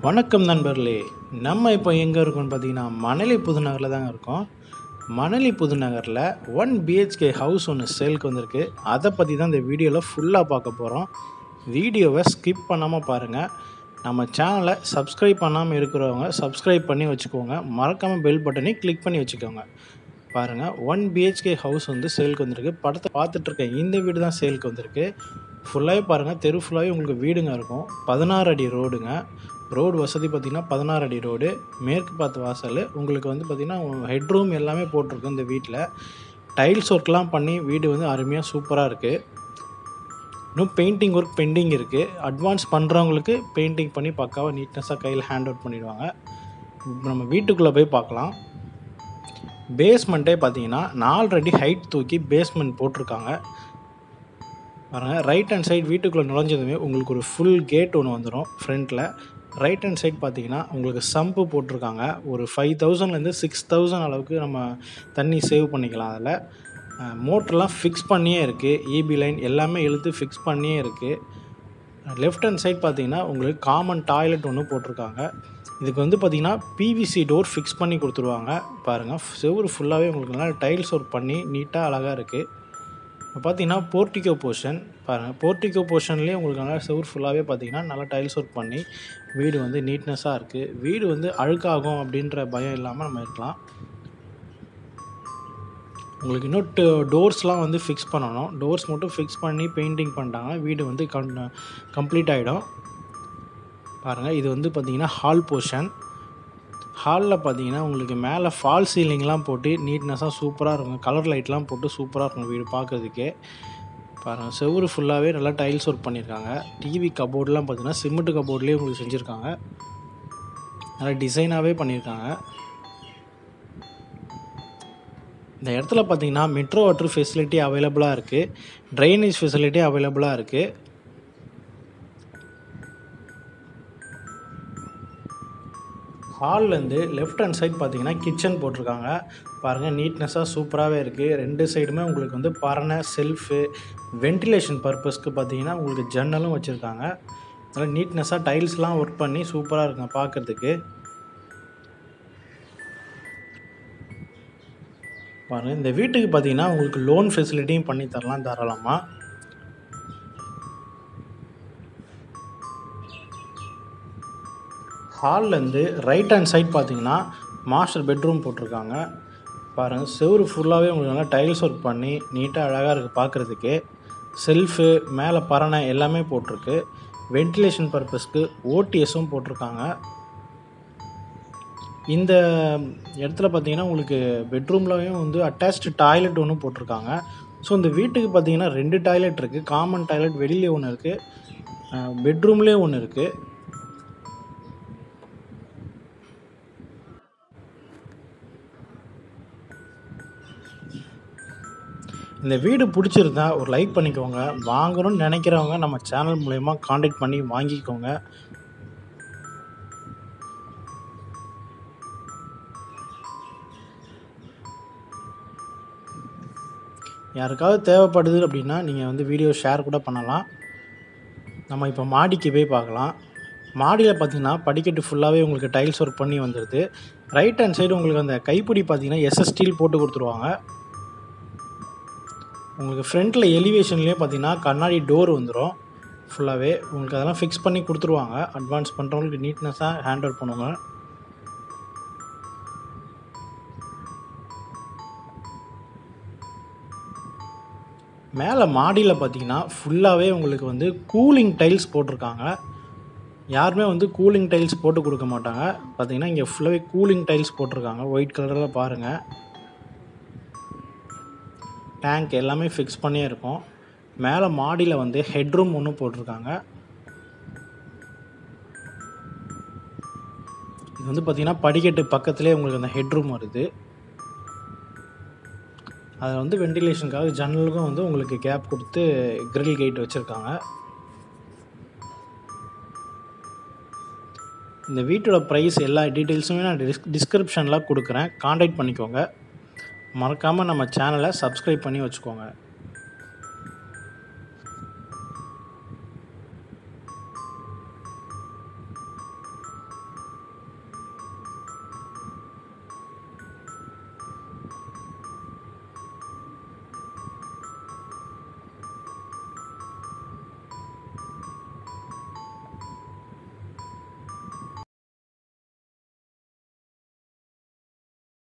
வணக்கம் நண்பர்களே. நம்ம இப்போ எங்கே இருக்கோம்னு பார்த்தீங்கன்னா மணலி புதுநகரில் தாங்க இருக்கோம். மணலி புதுநகரில் 1 BHK ஹவுஸ் ஒன்று சேலுக்கு வந்திருக்கு. அதை பற்றி தான் இந்த வீடியோவில் ஃபுல்லாக பார்க்க போகிறோம். வீடியோவை ஸ்கிப் பண்ணாமல் பாருங்கள். நம்ம சேனலை சப்ஸ்கிரைப் பண்ணாமல் இருக்கிறவங்க சப்ஸ்கிரைப் பண்ணி வச்சுக்கோங்க. மறக்காமல் பெல் பட்டனையும் கிளிக் பண்ணி வச்சுக்கோங்க. பாருங்கள், 1 BHK ஹவுஸ் வந்து சேலுக்கு வந்திருக்கு. படத்தை பார்த்துட்ருக்கேன். இந்த வீடு தான் சேலுக்கு வந்திருக்கு. ஃபுல்லாகவே பாருங்கள், தெரு ஃபுல்லாகவே உங்களுக்கு வீடுங்க இருக்கும். 16 அடி ரோடுங்க. ரோடு வசதி பார்த்திங்கன்னா 16 அடி ரோடு, மேற்கு பார்த்து வாசல். உங்களுக்கு வந்து பார்த்திங்கன்னா ஹெட்ரூம் எல்லாமே போட்டிருக்கு. இந்த வீட்டில் டைல்ஸ் ஒர்க்லாம் பண்ணி வீடு வந்து அருமையாக சூப்பராக இருக்குது. இன்னும் பெயிண்டிங் ஒர்க் பெண்டிங் இருக்குது. அட்வான்ஸ் பண்ணுறவங்களுக்கு பெயிண்டிங் பண்ணி பக்காவாக நீட்னஸாக கையில் ஹேண்ட் அவுட் பண்ணிடுவாங்க. இப்போ நம்ம வீட்டுக்குள்ளே போய் பார்க்கலாம். பேஸ்மெண்ட்டே பார்த்திங்கன்னா 4 அடி ஹைட் தூக்கி பேஸ்மெண்ட் போட்டிருக்காங்க. பாருங்கள், ரைட் ஹேண்ட் சைடு வீட்டுக்குள்ளே நுழைஞ்சதுமே உங்களுக்கு ஒரு ஃபுல் கேட் ஒன்று வந்துடும். ஃப்ரண்ட்டில் ரைட் ஹேண்ட் சைடு பார்த்திங்கன்னா உங்களுக்கு சம்பு போட்டிருக்காங்க. ஒரு 5000லேருந்து 6000 அளவுக்கு நம்ம தண்ணி சேவ் பண்ணிக்கலாம். அதில் மோட்டர்லாம் ஃபிக்ஸ் பண்ணியே இருக்குது. EB லைன் எல்லாமே இழுத்து ஃபிக்ஸ் பண்ணியே இருக்குது. லெஃப்ட் ஹேண்ட் சைடு பார்த்திங்கன்னா உங்களுக்கு காமன் டாய்லெட் ஒன்று போட்டிருக்காங்க. இதுக்கு வந்து பார்த்திங்கன்னா PVC டோர் ஃபிக்ஸ் பண்ணி கொடுத்துருவாங்க. பாருங்கள், செவுரு ஃபுல்லாகவே உங்களுக்கு நல்லா டைல்ஸ் ஒர்க் பண்ணி நீட்டாக அழகாக இருக்குது. இப்போ பார்த்திங்கன்னா போர்ட்டிகோ போர்ஷன் பாருங்கள். போர்ட்டிகோ போர்ஷன்லேயே உங்களுக்கு நல்லா செவுரு ஃபுல்லாகவே பார்த்திங்கன்னா நல்லா டைல்ஸ் ஒர்க் பண்ணி வீடு வந்து நீட்னஸாக இருக்குது. வீடு வந்து அழுக்காகும் அப்படின்ற பயம் இல்லாமல் நம்ம இருக்கலாம். உங்களுக்கு இன்னும் டோர்ஸ்லாம் வந்து ஃபிக்ஸ் பண்ணணும். டோர்ஸ் மட்டும் ஃபிக்ஸ் பண்ணி பெயிண்டிங் பண்ணிட்டாங்க, வீடு வந்து கம்ப்ளீட் ஆகிடும். பாருங்கள், இது வந்து பார்த்திங்கன்னா ஹால் போர்ஷன். ஹாலில் பார்த்தீங்கன்னா உங்களுக்கு மேலே ஃபால் சீலிங்லாம் போட்டு நீட்னஸாக சூப்பராக இருக்கும். கலர் லைட்லாம் போட்டு சூப்பராக இருக்கும் வீடு பார்க்குறதுக்கே. பாருங்கள், செவுரு ஃபுல்லாகவே நல்லா டைல்ஸ் ஒர்க் பண்ணியிருக்காங்க. டிவி கபோர்டெலாம் பார்த்தீங்கன்னா சிமெண்ட் கபோர்ட்லேயே உங்களுக்கு செஞ்சுருக்காங்க. நல்லா டிசைனாகவே பண்ணியிருக்காங்க. இந்த இடத்துல பார்த்தீங்கன்னா மெட்ரோ வாட்டர் ஃபெசிலிட்டி அவைலபிளாக இருக்குது. ட்ரைனேஜ் ஃபெசிலிட்டி அவைலபிளாக இருக்குது. ஹால்லேருந்து லெஃப்ட் ஹேண்ட் சைட் பார்த்திங்கன்னா கிச்சன் போட்டிருக்காங்க. பாருங்கள், நீட்னஸாக சூப்பராகவே இருக்குது. 2 சைடுமே உங்களுக்கு வந்து பரணை செல்ஃபு வென்டிலேஷன் பர்பஸ்க்கு பார்த்திங்கன்னா உங்களுக்கு ஜன்னலும் வச்சுருக்காங்க. அதனால் நீட்னஸாக டைல்ஸ்லாம் ஒர்க் பண்ணி சூப்பராக இருக்குங்க பார்க்குறதுக்கு. பாருங்கள், இந்த வீட்டுக்கு பார்த்திங்கன்னா உங்களுக்கு லோன் ஃபெசிலிட்டியும் பண்ணி தரலாம் தாராளமாக. ஹால்லேருந்து ரைட் ஹேண்ட் சைட் பார்த்திங்கன்னா மாஸ்டர் பெட்ரூம் போட்டிருக்காங்க. பாருங்கள், செவுரு ஃபுல்லாகவே உங்களுக்கு நல்லா டைல்ஸ் ஒர்க் பண்ணி நீட்டாக அழகாக இருக்குது பார்க்குறதுக்கு. செல்ஃபு மேலே பரணை எல்லாமே போட்டிருக்கு. வென்டிலேஷன் பர்பஸ்க்கு OTSம் போட்டிருக்காங்க. இந்த இடத்துல பார்த்திங்கன்னா உங்களுக்கு பெட்ரூம்லையும் வந்து அட்டாச்டு டாய்லெட் ஒன்று போட்டிருக்காங்க. ஸோ இந்த வீட்டுக்கு பார்த்திங்கன்னா 2 டாய்லெட் இருக்குது. காமன் டாய்லெட் வெளியிலே ஒன்று இருக்குது, பெட்ரூம்லேயே ஒன்று இருக்குது. இந்த வீடு பிடிச்சிருந்தா ஒரு லைக் பண்ணிக்கோங்க. வாங்கணும்னு நினைக்கிறவங்க நம்ம சேனல் மூலயமா காண்டாக்ட் பண்ணி வாங்கிக்கோங்க. யாருக்காவது தேவைப்படுது அப்படின்னா நீங்கள் வந்து வீடியோ ஷேர் கூட பண்ணலாம். நம்ம இப்போ மாடிக்கு போய் பார்க்கலாம். மாடியில் பார்த்திங்கன்னா படிக்கட்டு ஃபுல்லாகவே உங்களுக்கு டைல்ஸ் ஒர்க் பண்ணி வந்துடுது. ரைட் ஹேண்ட் சைடு உங்களுக்கு அந்த கைப்பிடி பார்த்திங்கன்னா SS ஸ்டீல் போட்டு கொடுத்துருவாங்க. உங்களுக்கு ஃப்ரண்ட்டில் எலிவேஷன்லேயே பார்த்திங்கன்னா கண்ணாடி டோர் வந்துடும். ஃபுல்லாகவே உங்களுக்கு அதெல்லாம் ஃபிக்ஸ் பண்ணி கொடுத்துருவாங்க. அட்வான்ஸ் பண்ணுறவங்களுக்கு நீட்னஸாக ஹேண்ட் அவுட் பண்ணுவாங்க. மேலே மாடியில் பார்த்திங்கன்னா ஃபுல்லாகவே உங்களுக்கு வந்து கூலிங் டைல்ஸ் போட்டிருக்காங்க. யாருமே வந்து கூலிங் டைல்ஸ் போட்டு கொடுக்க மாட்டாங்க. பார்த்திங்கன்னா இங்கே ஃபுல்லாகவே கூலிங் டைல்ஸ் போட்டிருக்காங்க. ஒயிட் கலரில் பாருங்கள். டேங்க் எல்லாமே ஃபிக்ஸ் பண்ணியே இருக்கும். மேலே மாடியில் வந்து ஹெட்ரூம் ஒன்று போட்டிருக்காங்க. இது வந்து பார்த்திங்கன்னா படிக்கட்டு பக்கத்துலேயே உங்களுக்கு அந்த ஹெட்ரூம் வருது. அதில் வந்து வென்டிலேஷனுக்காக ஜன்னலுக்கும் வந்து உங்களுக்கு கேப் கொடுத்து கிரில் கேட் வச்சுருக்காங்க. இந்த வீட்டோட ப்ரைஸ் எல்லா டீட்டெயில்ஸுமே நான் டிஸ்கிரிப்ஷனில் கொடுக்குறேன். காண்டாக்ட் பண்ணிக்கோங்க. மறக்காமல் நம்ம சேனலை சப்ஸ்கிரைப் பண்ணி வச்சுக்கோங்க.